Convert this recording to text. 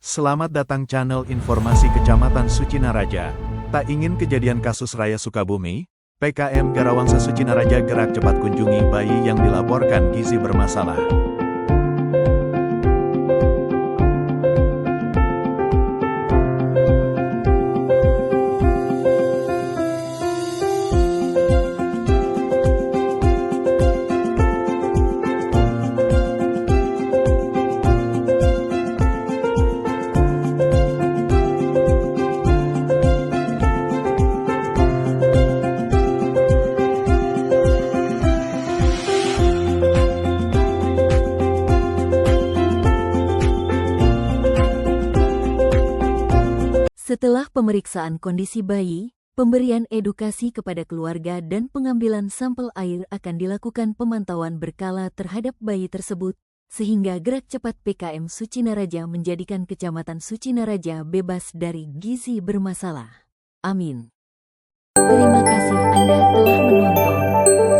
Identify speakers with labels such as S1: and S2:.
S1: Selamat datang channel informasi Kecamatan Sucinaraja. Tak ingin kejadian kasus Raya Sukabumi, PKM Garawangsa Sucinaraja gerak cepat kunjungi bayi yang dilaporkan gizi bermasalah.
S2: Setelah pemeriksaan kondisi bayi, pemberian edukasi kepada keluarga dan pengambilan sampel air akan dilakukan pemantauan berkala terhadap bayi tersebut, sehingga gerak cepat PKM Sucinaraja menjadikan Kecamatan Sucinaraja bebas dari gizi bermasalah. Amin. Terima kasih.